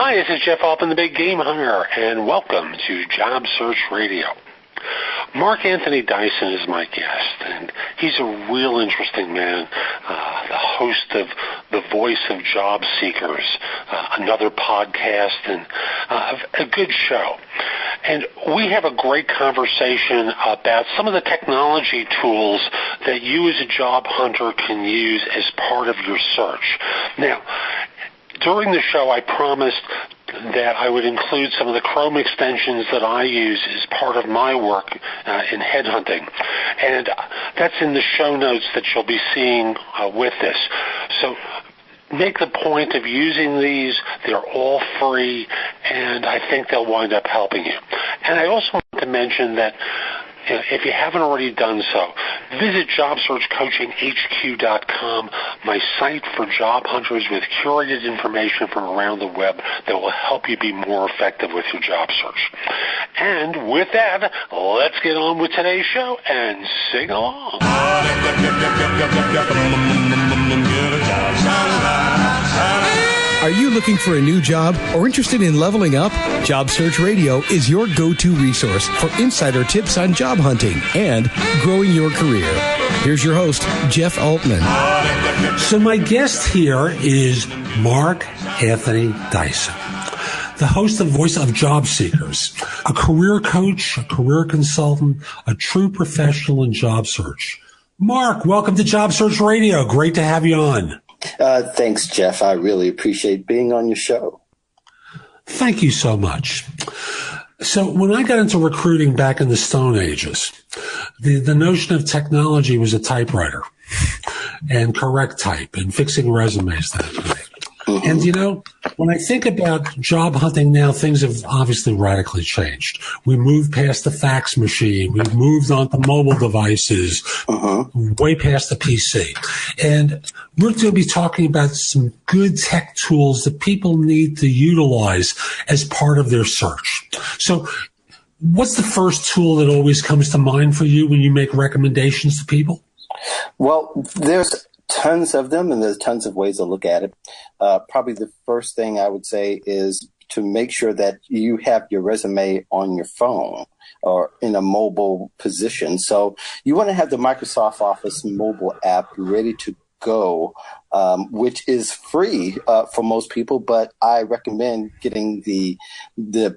Hi, this is Jeff Altman, the Big Game Hunter, and welcome to Job Search Radio. Mark Anthony Dyson is my guest, and he's a real interesting man, the host of The Voice of Job Seekers, another podcast, and a good show. And we have a great conversation about some of the technology tools that you as a job hunter can use as part of your search. Now, during the show, I promised that I would include some of the Chrome extensions that I use as part of my work in headhunting. And that's in the show notes that you'll be seeing with this. So make the point of using these. They're all free, and I think they'll wind up helping you. And I also want to mention that if you haven't already done so, visit JobSearchCoachingHQ.com, my site for job hunters with curated information from around the web that will help you be more effective with your job search. And with that, let's get on with today's show and sing along. Are you looking for a new job or interested in leveling up? Job Search Radio is your go-to resource for insider tips on job hunting and growing your career. Here's your host, Jeff Altman. So my guest here is Mark Anthony Dyson, the host of Voice of Job Seekers, a career coach, a career consultant, a true professional in job search. Mark, welcome to Job Search Radio. Great to have you on. Thanks, Jeff. I really appreciate being on your show. Thank you so much. So when I got into recruiting back in the Stone Ages, the notion of technology was a typewriter and correct type and fixing resumes that way. And, you know, when I think about job hunting now, things have obviously radically changed. We moved past the fax machine. We've moved on to mobile devices, way past the PC. And we're going to be talking about some good tech tools that people need to utilize as part of their search. So what's the first tool that always comes to mind for you when you make recommendations to people? Well, there's tons of them, and there's tons of ways to look at it. Probably the first thing I would say is to make sure that you have your resume on your phone or in a mobile position. So you want to have the Microsoft Office mobile app ready to go, which is free for most people, but I recommend getting the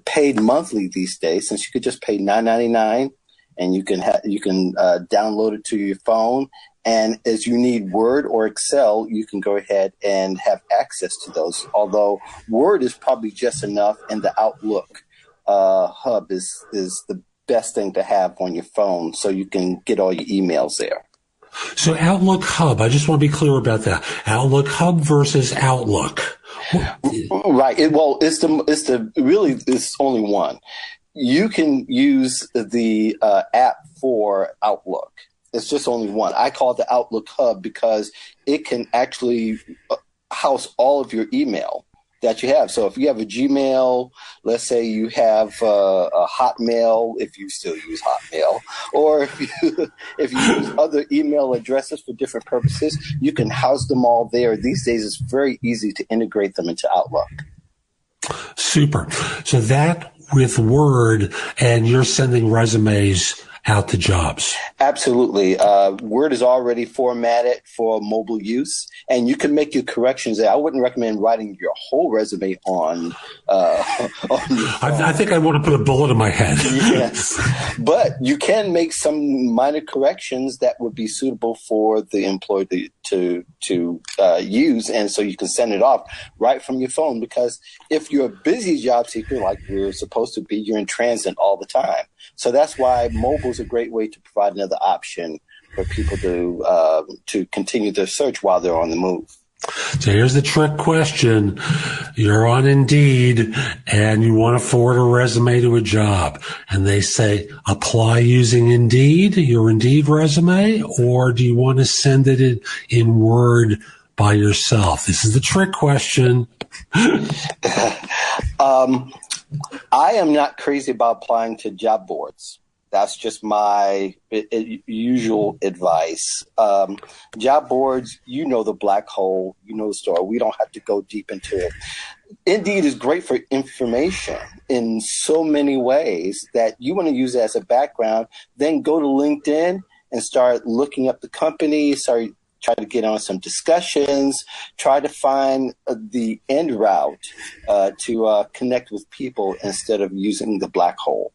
paid monthly these days, since you could just pay $9.99 and you can download it to your phone. And as you need Word or Excel, you can go ahead and have access to those. Although Word is probably just enough, and the Outlook hub is the best thing to have on your phone, so you can get all your emails there. So Outlook Hub, I just want to be clear about that. Outlook Hub versus Outlook. Right. It's only one. You can use the app for Outlook. It's just only one. I call it the Outlook Hub because it can actually house all of your email that you have. So if you have a Gmail, let's say you have a Hotmail, if you still use Hotmail, or if you use other email addresses for different purposes, you can house them all there. These days, it's very easy to integrate them into Outlook. Super. So that with Word, and you're sending resumes out to jobs. Absolutely. Word is already formatted for mobile use, and you can make your corrections there. I wouldn't recommend writing your whole resume on your phone. I think I want to put a bullet in my head. Yes. But you can make some minor corrections that would be suitable for the employer to use, and so you can send it off right from your phone, because if you're a busy job seeker like we're supposed to be, you're in transit all the time. So that's why mobile is a great way to provide another option for people to continue their search while they're on the move. So here's the trick question. You're on Indeed and you want to forward a resume to a job, and they say, apply using Indeed, your Indeed resume, or do you want to send it in Word by yourself? This is the trick question. I am not crazy about applying to job boards. That's just my usual advice. Job boards, you know the black hole, you know the story. We don't have to go deep into it. Indeed is great for information in so many ways that you want to use it as a background. Then go to LinkedIn and start looking up the company, try to get on some discussions, try to find the end route to connect with people instead of using the black hole.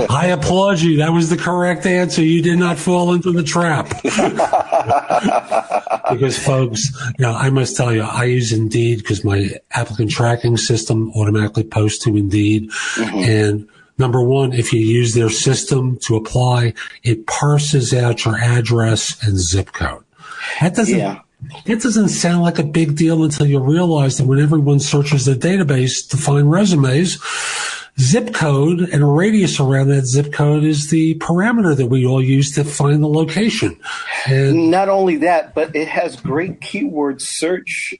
I applaud you. That was the correct answer. You did not fall into the trap. Because, folks, I must tell you, I use Indeed because my applicant tracking system automatically posts to Indeed. Mm-hmm. And number one, if you use their system to apply, it parses out your address and zip code. That doesn't sound like a big deal until you realize that when everyone searches the database to find resumes, zip code and a radius around that zip code is the parameter that we all use to find the location. And not only that, but it has great keyword search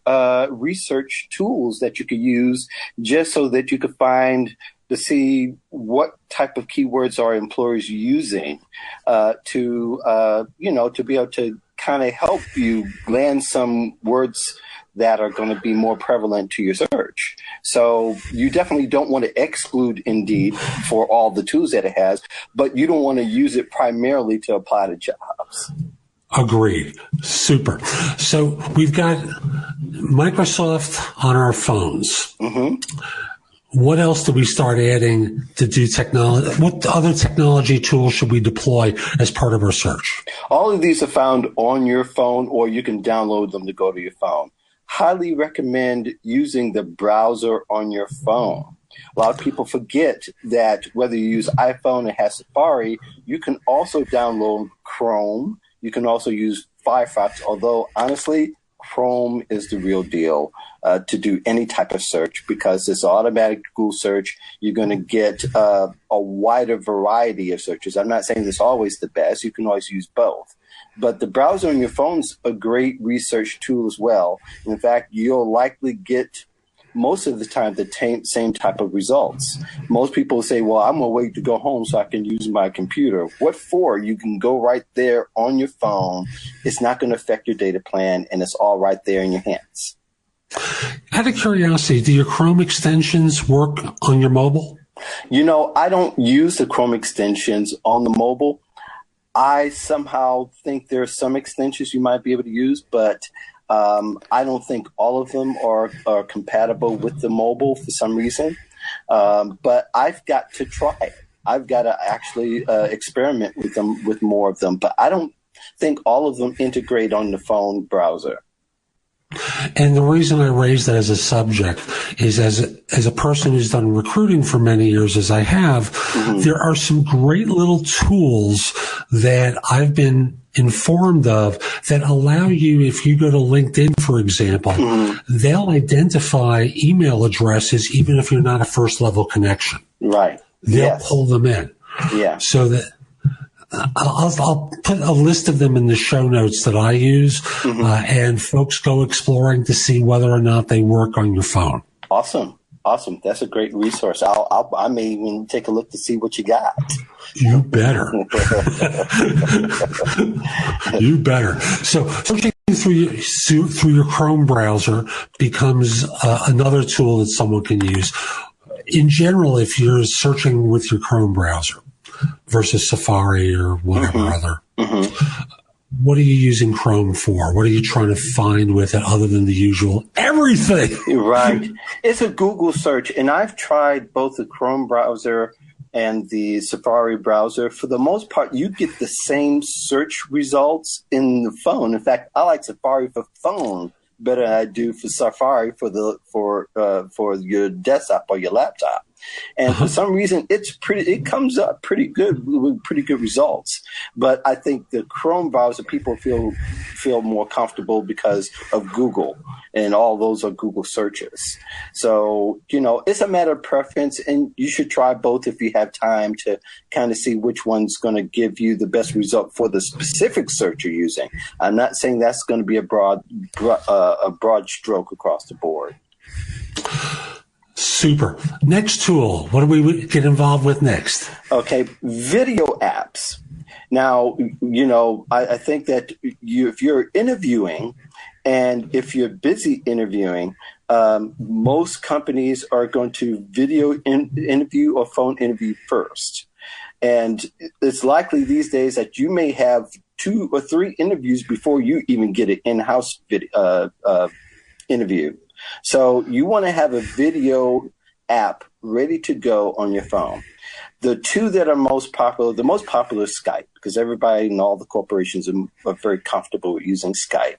research tools that you could use just so that you could find to see what type of keywords are employers using to be able to kind of help you land some words that are going to be more prevalent to your search. So you definitely don't want to exclude Indeed for all the tools that it has, but you don't want to use it primarily to apply to jobs. Agreed. Super. So we've got Microsoft on our phones. Mm-hmm. What else do we start adding to do technology? What other technology tools should we deploy as part of our search? All of these are found on your phone, or you can download them to go to your phone. Highly recommend using the browser on your phone. A lot of people forget that whether you use iPhone or has Safari, you can also download Chrome. You can also use Firefox, although honestly, Chrome is the real deal to do any type of search because it's automatic Google search. You're going to get a wider variety of searches. I'm not saying it's always the best. You can always use both. But the browser on your phone's a great research tool as well. In fact, you'll likely get most of the time the same type of results. Most people say, well, I'm going to wait to go home so I can use my computer. What for? You can go right there on your phone. It's not going to affect your data plan, and it's all right there in your hands. Out of curiosity, do your Chrome extensions work on your mobile? I don't use the Chrome extensions on the mobile. I somehow think there are some extensions you might be able to use, but I don't think all of them are compatible with the mobile for some reason. But I've got to try it. I've got to actually experiment with them, with more of them. But I don't think all of them integrate on the phone browser. And the reason I raise that as a subject is as a person who's done recruiting for many years, as I have, mm-hmm. there are some great little tools that I've been informed of that allow you, if you go to LinkedIn, for example, mm-hmm. they'll identify email addresses even if you're not a first level connection. Right. They'll pull them in. Yeah. So that I'll put a list of them in the show notes that I use, mm-hmm. And folks go exploring to see whether or not they work on your phone. Awesome. That's a great resource. I may even take a look to see what you got. You better. You better. So searching through your Chrome browser becomes another tool that someone can use. In general, if you're searching with your Chrome browser versus Safari or whatever mm-hmm. other, mm-hmm. what are you using Chrome for? What are you trying to find with it other than the usual everything? Right. It's a Google search, and I've tried both the Chrome browser and the Safari browser. For the most part, you get the same search results in the phone. In fact, I like Safari for phone better than I do for Safari for your desktop or your laptop. And for some reason, it comes up pretty good with pretty good results. But I think the Chrome browser, people feel more comfortable because of Google, and all those are Google searches. So, it's a matter of preference, and you should try both if you have time to kind of see which one's going to give you the best result for the specific search you're using. I'm not saying that's going to be a broad stroke across the board. Super. Next tool. What do we get involved with next? Okay. Video apps. Now, I think that if you're interviewing and if you're busy interviewing, most companies are going to video interview or phone interview first. And it's likely these days that you may have 2 or 3 interviews before you even get an in-house interview. So you want to have a video app ready to go on your phone. The 2 that are most popular, the most popular is Skype, because everybody and all the corporations are very comfortable with using Skype.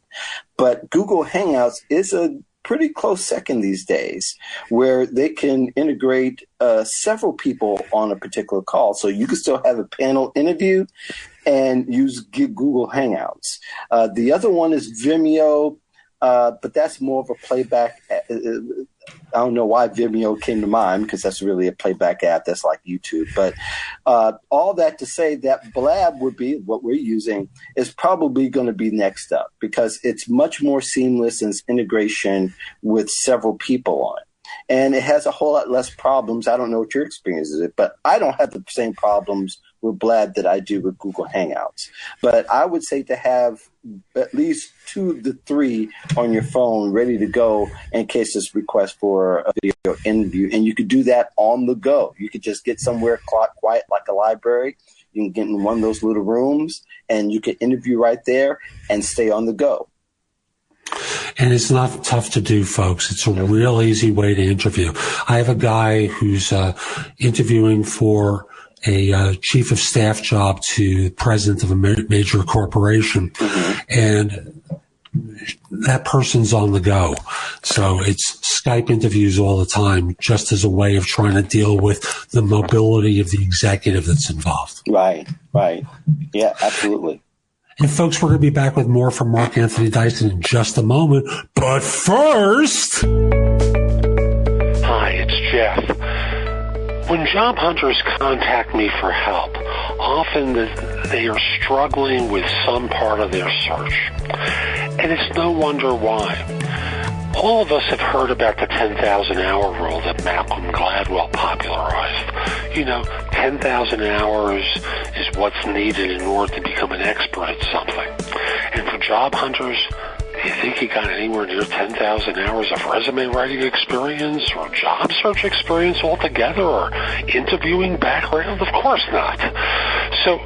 But Google Hangouts is a pretty close second these days, where they can integrate several people on a particular call. So you can still have a panel interview and use Google Hangouts. The other one is Vimeo, but that's more of a playback. I don't know why Vimeo came to mind, because that's really a playback app that's like YouTube. But all that to say that Blab would be what we're using is probably going to be next up, because it's much more seamless in its integration with several people on it. And it has a whole lot less problems. I don't know what your experience is, but I don't have the same problems with Blab that I do with Google Hangouts. But I would say to have at least 2 to 3 on your phone ready to go in case there's request for a video interview. And you could do that on the go. You could just get somewhere quiet like a library. You can get in one of those little rooms and you can interview right there and stay on the go. And it's not tough to do, folks. It's a real easy way to interview. I have a guy who's interviewing for a chief of staff job to the president of a major corporation, and that person's on the go. So it's Skype interviews all the time, just as a way of trying to deal with the mobility of the executive that's involved. Right. Yeah, absolutely. And folks, we're going to be back with more from Mark Anthony Dyson in just a moment. But first... Hi, it's Jeff. When job hunters contact me for help, often they are struggling with some part of their search. And it's no wonder why. All of us have heard about the 10,000-hour rule that Malcolm Gladwell popularized. 10,000 hours is what's needed in order to become an expert at something. And for job hunters, do you think you got anywhere near 10,000 hours of resume writing experience or job search experience altogether or interviewing background? Of course not. So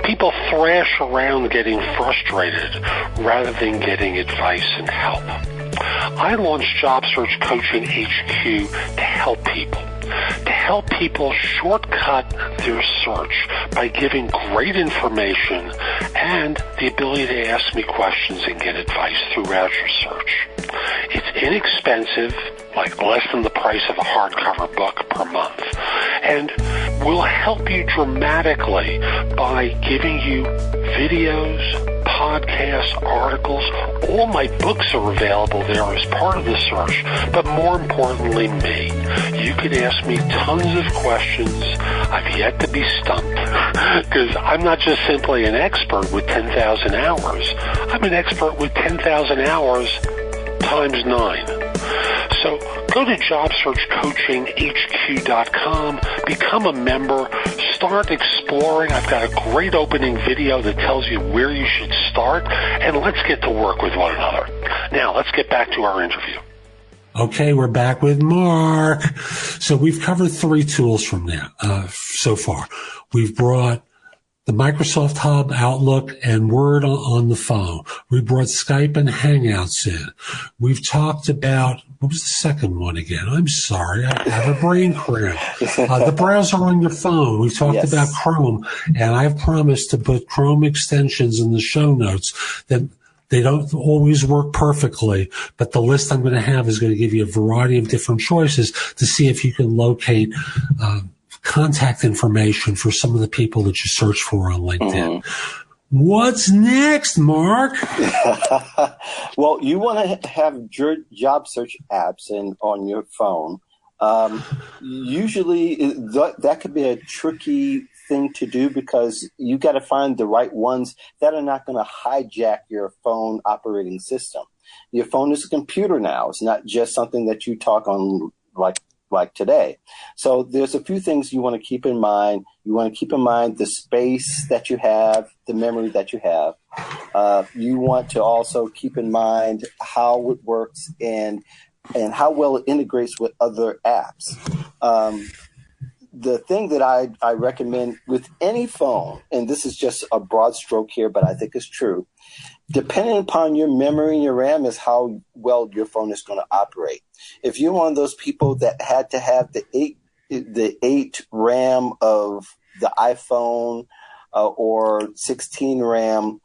people thrash around getting frustrated rather than getting advice and help. I launched Job Search Coaching HQ to help people shortcut their search by giving great information and the ability to ask me questions and get advice throughout your search. It's inexpensive, like less than the price of a hardcover book per month, and will help you dramatically by giving you videos, podcasts, articles. All my books are available there as part of the search, but more importantly, me. You can ask me tons of questions. I've yet to be stumped, because I'm not just simply an expert with 10,000 hours. I'm an expert with 10,000 hours times 9. So go to JobSearchCoachingHQ.com, become a member, start exploring. I've got a great opening video that tells you where you should start, and let's get to work with one another. Now, let's get back to our interview. Okay, we're back with Mark. So we've covered 3 tools from there so far. We've brought the Microsoft Hub, Outlook, and Word on the phone. We brought Skype and Hangouts in. We've talked about, what was the second one again? I'm sorry, I have a brain cramp. The browser on your phone. We've talked about Chrome, and I've promised to put Chrome extensions in the show notes that they don't always work perfectly, but the list I'm going to have is going to give you a variety of different choices to see if you can locate contact information for some of the people that you search for on LinkedIn. What's next, Mark? Well, you want to have your job search apps on your phone. Usually that could be a tricky thing to do, because you got to find the right ones that are not going to hijack your phone operating system. Your phone is a computer now. It's not just something that you talk on like like today. So there's a few things you want to keep in mind. You want to keep in mind the space that you have, the memory that you have. You want to also keep in mind how it works and how well it integrates with other apps. The thing that I recommend with any phone, and this is just a broad stroke here, but I think it's true, depending upon your memory and your RAM is how well your phone is going to operate. If you're one of those people that had to have the 8 RAM of the iPhone or 16 RAM,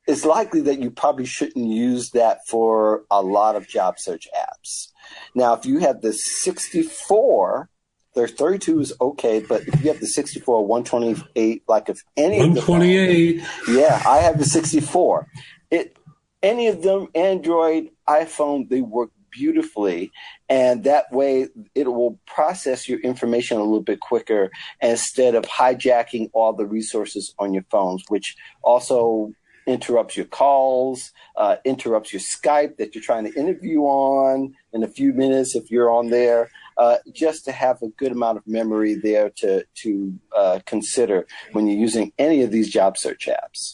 it's likely that you probably shouldn't use that for a lot of job search apps. Now, if you have the 64, there's 32 is okay, but if you have the 64, 128, like if any 128. of the phones, yeah, I have the 64. Any of them, Android, iPhone, they work beautifully, and that way it will process your information a little bit quicker instead of hijacking all the resources on your phones, which also interrupts your calls, interrupts your Skype that you're trying to interview on in a few minutes if you're on there. Just to have a good amount of memory there to consider when you're using any of these job search apps.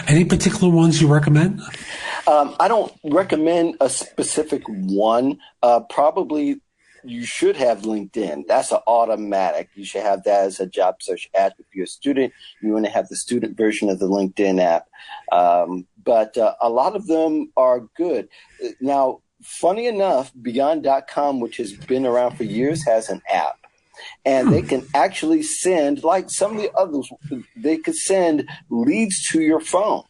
Any particular ones you recommend? I don't recommend a specific one. Probably you should have LinkedIn. That's an automatic. You should have that as a job search app. If you're a student, you want to have the student version of the LinkedIn app. But a lot of them are good. Now, funny enough, Beyond.com, which has been around for years, has an app. And they can actually send, like some of the others, they could send leads to your phone.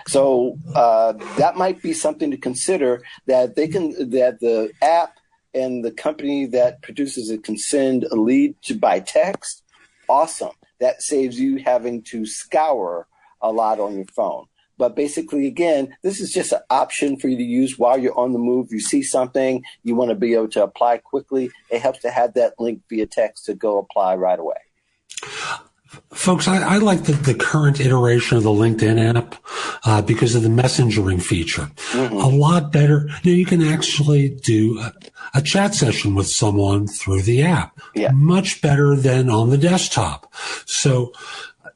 So that might be something to consider, that the app and the company that produces it can send a lead by text. Awesome. That saves you having to scour a lot on your phone. But basically, again, this is just an option for you to use while you're on the move. You see something, you want to be able to apply quickly. It helps to have that link via text to go apply right away. Folks, I like the current iteration of the LinkedIn app because of the messengering feature. Mm-hmm. A lot better. You can actually do a chat session with someone through the app. Yeah. Much better than on the desktop. So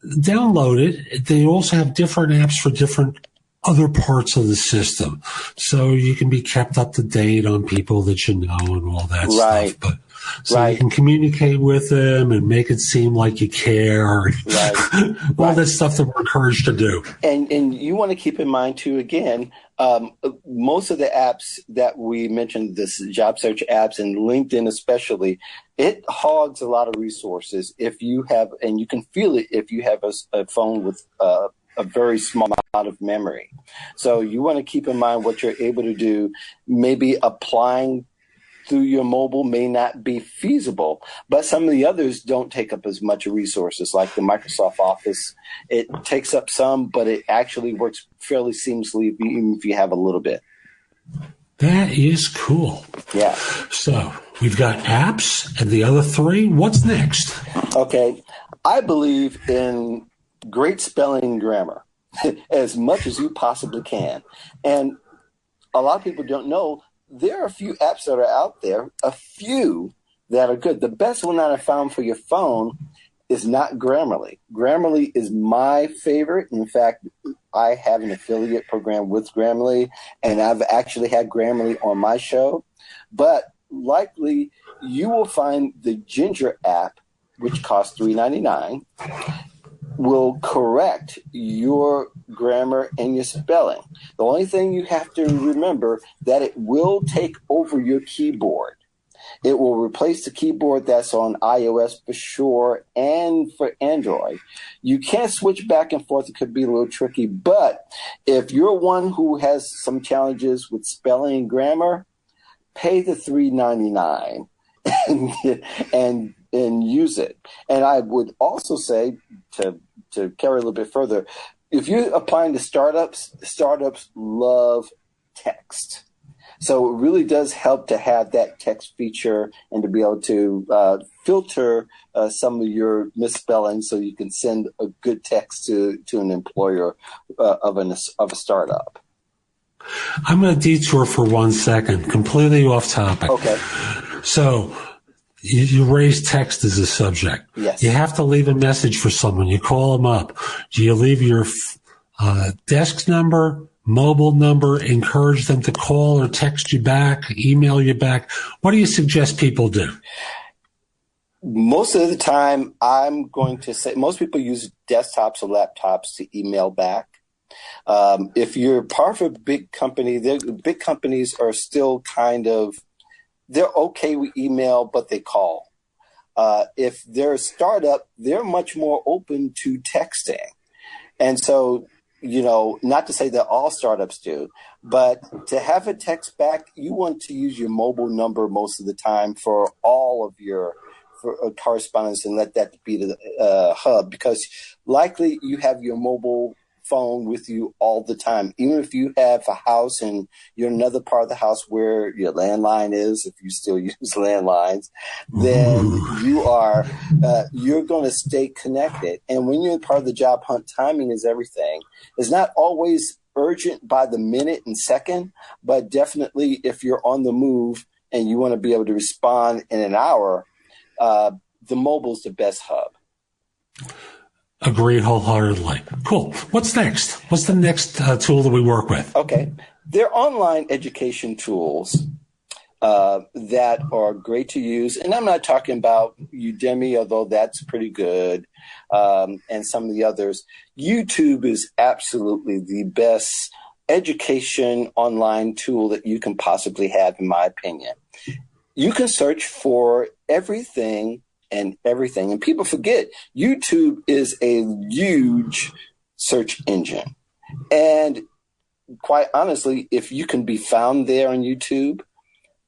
download it. They also have different apps for different other parts of the system. So you can be kept up to date on people that you know and all that stuff. But so you can communicate with them and make it seem like you care. All that stuff that we're encouraged to do. And you want to keep in mind, too, again, most of the apps that we mentioned, this job search apps and LinkedIn especially, it hogs a lot of resources if you have, and you can feel it if you have a phone with a very small amount of memory. So you want to keep in mind what you're able to do. Maybe applying through your mobile may not be feasible, but some of the others don't take up as much resources, like the Microsoft Office. It takes up some, but it actually works fairly seamlessly even if you have a little bit. That is cool. Yeah. So we've got apps and the other three. What's next? Okay. I believe in great spelling and grammar as much as you possibly can. And a lot of people don't know there are a few apps that are out there, a few that are good. The best one that I found for your phone is not Grammarly. Grammarly is my favorite. In fact, I have an affiliate program with Grammarly, and I've actually had Grammarly on my show. But likely you will find the Ginger app, which costs $3.99, will correct your grammar and your spelling. The only thing you have to remember that it will take over your keyboard. It will replace the keyboard that's on iOS for sure and for Android. You can't switch back and forth. It could be a little tricky, but if you're one who has some challenges with spelling and grammar, pay the $3.99 and use it. And I would also say, to carry a little bit further, if you're applying to startups love text. So it really does help to have that text feature and to be able to filter some of your misspellings so you can send a good text to an employer of a startup. I'm going to detour for 1 second, completely off topic. Okay. So You raise text as a subject. Yes. You have to leave a message for someone. You call them up. Do you leave your desk number, mobile number, encourage them to call or text you back, email you back? What do you suggest people do? Most of the time, I'm going to say most people use desktops or laptops to email back. If you're part of a big company, big companies are still they're okay with email, but they call. If they're a startup, they're much more open to texting. And so, not to say that all startups do, but to have a text back, you want to use your mobile number most of the time for all of your correspondence and let that be the hub, because likely you have your mobile phone with you all the time. Even if you have a house and you're in another part of the house where your landline is, if you still use landlines, then you're going to stay connected. And when you're part of the job hunt, timing is everything. It's not always urgent by the minute and second, but definitely if you're on the move and you want to be able to respond in an hour, the mobile's the best hub. Agree wholeheartedly. Cool. What's next? What's the next tool that we work with? Okay. There are online education tools that are great to use. And I'm not talking about Udemy, although that's pretty good, and some of the others. YouTube is absolutely the best education online tool that you can possibly have, in my opinion. You can search for everything and everything. And people forget YouTube is a huge search engine. And quite honestly, if you can be found there on YouTube,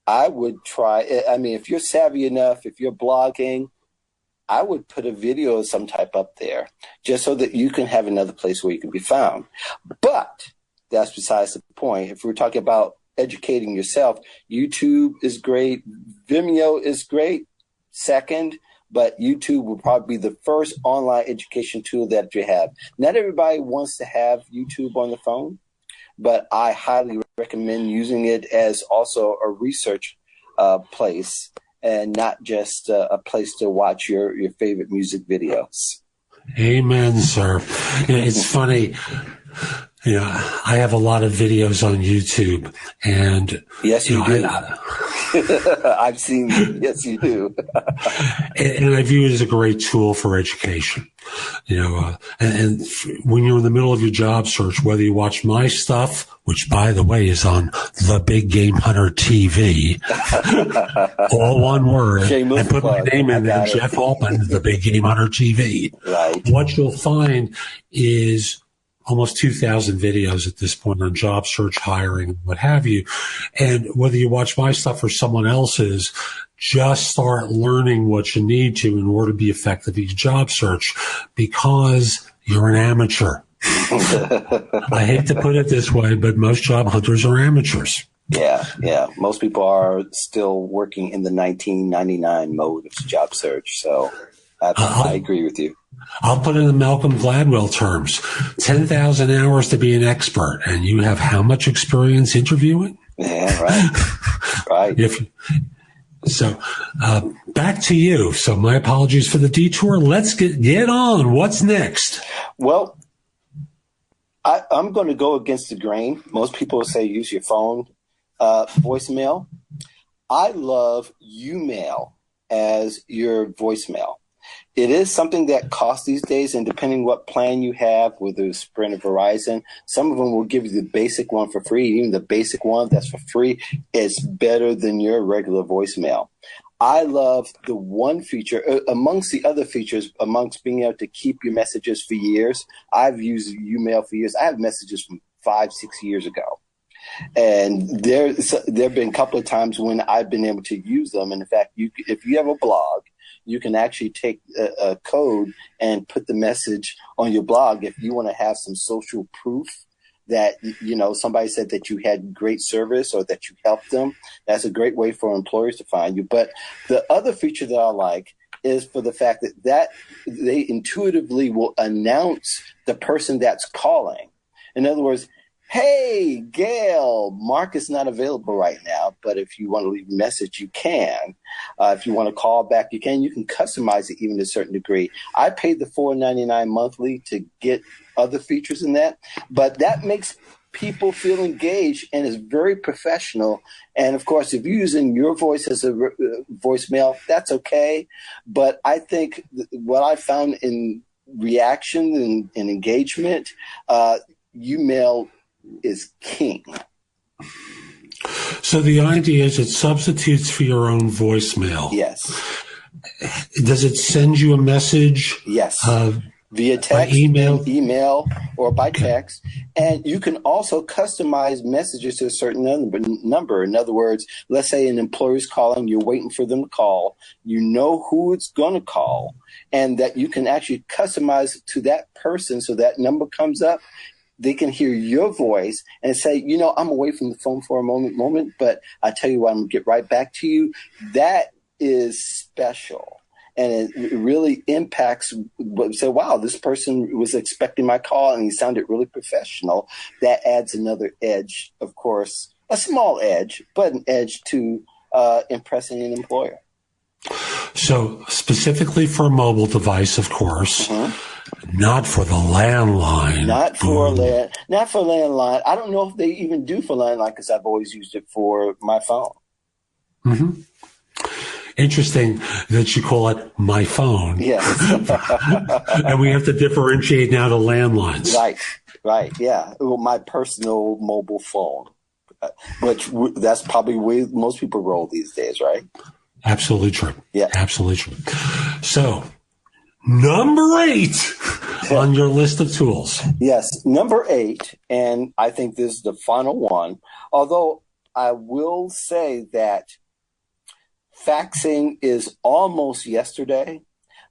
I would try. I mean, if you're savvy enough, if you're blogging, I would put a video of some type up there just so that you can have another place where you can be found. But that's besides the point. If we're talking about educating yourself, YouTube is great. Vimeo is great. Second, but YouTube will probably be the first online education tool that you have. Not everybody wants to have YouTube on the phone, but I highly recommend using it as also a research place and not just a place to watch your favorite music videos. Amen, sir. It's funny. I have a lot of videos on YouTube, and yes, you do. I've seen. Yes, you do. and I view it as a great tool for education. And when you're in the middle of your job search, whether you watch my stuff, which by the way is on the Big Game Hunter TV, all one word, and put my name in there, Jeff Altman, the Big Game Hunter TV. Right. What you'll find is almost 2,000 videos at this point on job search, hiring, what have you. And whether you watch my stuff or someone else's, just start learning what you need to in order to be effective in job search, because you're an amateur. I hate to put it this way, but most job hunters are amateurs. Yeah. Most people are still working in the 1999 mode of job search. So I agree with you. I'll put it in Malcolm Gladwell terms. 10,000 hours to be an expert, and you have how much experience interviewing? Yeah, right. Right. So back to you. So my apologies for the detour. Let's get on. What's next? Well, I'm going to go against the grain. Most people say use your phone voicemail. I love YouMail as your voicemail. It is something that costs these days, and depending what plan you have, whether it's Sprint or Verizon, some of them will give you the basic one for free. Even the basic one that's for free is better than your regular voicemail. I love the one feature, amongst the other features, amongst being able to keep your messages for years. I've used YouMail for years. I have messages from 5-6 years ago. And there have been a couple of times when I've been able to use them. And in fact, if you have a blog, you can actually take a code and put the message on your blog if you want to have some social proof that, somebody said that you had great service or that you helped them. That's a great way for employers to find you. But the other feature that I like is for the fact that they intuitively will announce the person that's calling. In other words, Hey, Gail, Mark is not available right now, but if you want to leave a message, you can. If you want to call back, you can. You can customize it even to a certain degree. I paid the $4.99 monthly to get other features in that, but that makes people feel engaged and is very professional. And of course, if you're using your voice as a voicemail, that's okay. But I think what I found in reaction and engagement, email is king. So the idea is it substitutes for your own voicemail. Yes. Does it send you a message? Yes. Via text, by email, or by text. And you can also customize messages to a certain number. In other words, let's say an employer's calling, you're waiting for them to call. You know who it's going to call, and that you can actually customize to that person so that number comes up. They can hear your voice and say, I'm away from the phone for a moment, but I tell you what, I'm going to get right back to you. That is special. And it really impacts say, wow, this person was expecting my call and he sounded really professional. That adds another edge, of course, a small edge, but an edge to impressing an employer. So specifically for a mobile device, of course, not for the landline. Not for landline. I don't know if they even do for landline because I've always used it for my phone. Mm-hmm. Interesting that you call it my phone. Yes. And we have to differentiate now to landlines. Right. Yeah. Well, my personal mobile phone, which that's probably where most people roll these days, right? Absolutely true. Yeah. Absolutely true. So, number 8 on your list of tools. Yes. Number 8, and I think this is the final one, although I will say that faxing is almost yesterday,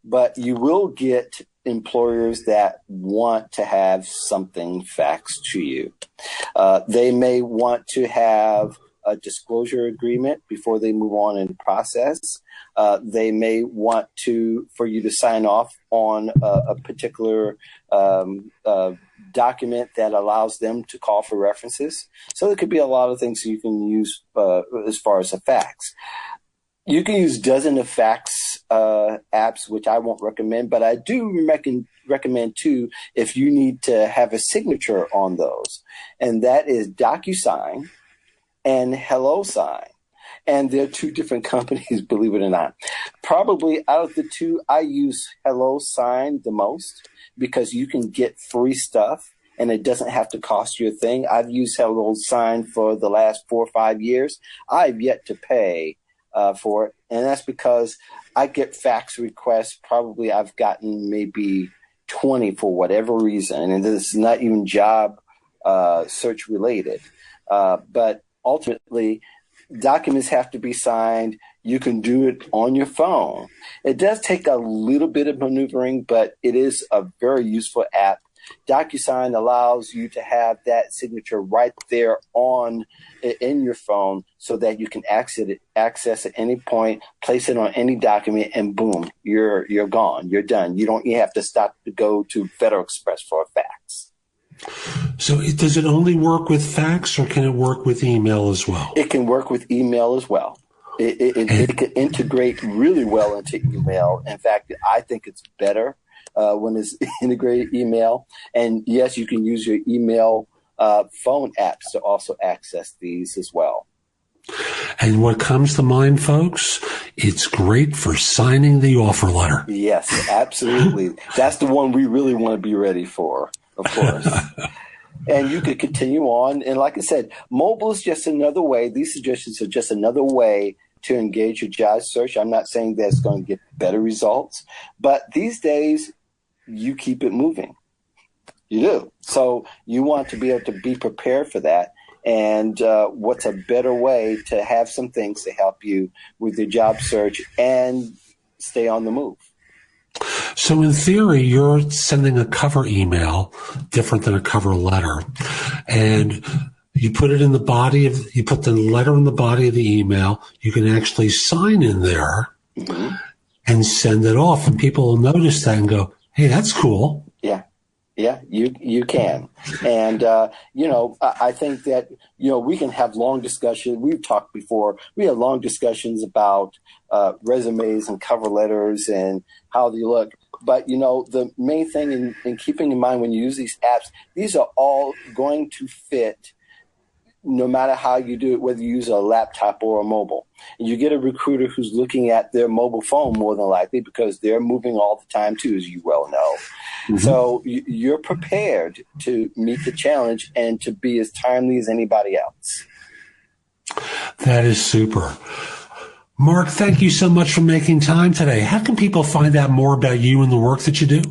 but you will get employers that want to have something faxed to you. They may want to have a disclosure agreement before they move on in the process. They may want for you to sign off on a particular document that allows them to call for references. So there could be a lot of things you can use as far as a fax. You can use dozens of fax apps, which I won't recommend, but I do recommend too if you need to have a signature on those, and that is DocuSign and HelloSign. And they're two different companies, believe it or not. Probably out of the two, I use HelloSign the most because you can get free stuff and it doesn't have to cost you a thing. I've used HelloSign for the last 4 or 5 years. I've yet to pay for it, and that's because I get fax requests. Probably I've gotten maybe 20 for whatever reason, and this is not even job search related. But ultimately, documents have to be signed. You can do it on your phone. It does take a little bit of maneuvering, but it is a very useful app. DocuSign allows you to have that signature right there in your phone so that you can access at any point, place it on any document, and boom, you're gone. You're done. You have to stop to go to Federal Express for a fax. So does it only work with fax or can it work with email as well? It can work with email as well. It can integrate really well into email. In fact, I think it's better when it's integrated email. And yes, you can use your email phone apps to also access these as well. And what comes to mind, folks, it's great for signing the offer letter. Yes, absolutely. That's the one we really want to be ready for, of course. And you could continue on. And like I said, mobile is just another way. These suggestions are just another way to engage your job search. I'm not saying that it's going to get better results, but these days, you keep it moving. You do. So you want to be able to be prepared for that. And what's a better way to have some things to help you with your job search and stay on the move? So in theory, you're sending a cover email different than a cover letter. And you put it in the body you put the letter in the body of the email. You can actually sign in there and send it off. And people will notice that and go, hey, that's cool. Yeah. Yeah, you can. And, I think that, we can have long discussions. We've talked before. We had long discussions about resumes and cover letters and how they look. But, the main thing in keeping in mind when you use these apps, these are all going to fit no matter how you do it, whether you use a laptop or a mobile. And you get a recruiter who's looking at their mobile phone more than likely because they're moving all the time too, as you well know. Mm-hmm. So you're prepared to meet the challenge and to be as timely as anybody else. That is super. Mark, thank you so much for making time today. How can people find out more about you and the work that you do?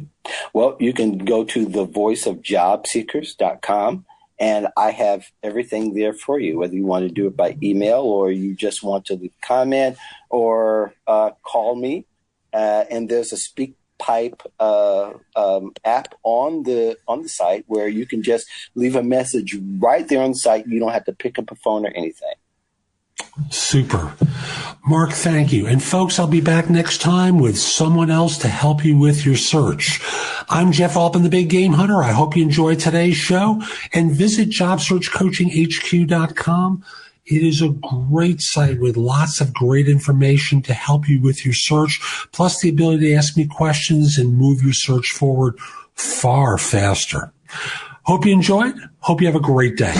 Well, you can go to thevoiceofjobseekers.com. And I have everything there for you, whether you want to do it by email or you just want to leave a comment or call me. And there's a SpeakPipe app on the site where you can just leave a message right there on the site. You don't have to pick up a phone or anything. Super. Mark, thank you. And folks, I'll be back next time with someone else to help you with your search. I'm Jeff Altman, the Big Game Hunter. I hope you enjoyed today's show and visit JobSearchCoachingHQ.com. It is a great site with lots of great information to help you with your search, plus the ability to ask me questions and move your search forward far faster. Hope you enjoyed. Hope you have a great day.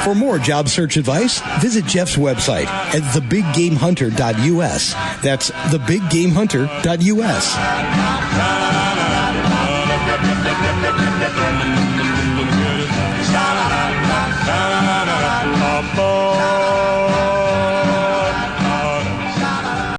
For more job search advice, visit Jeff's website at thebiggamehunter.us. That's thebiggamehunter.us.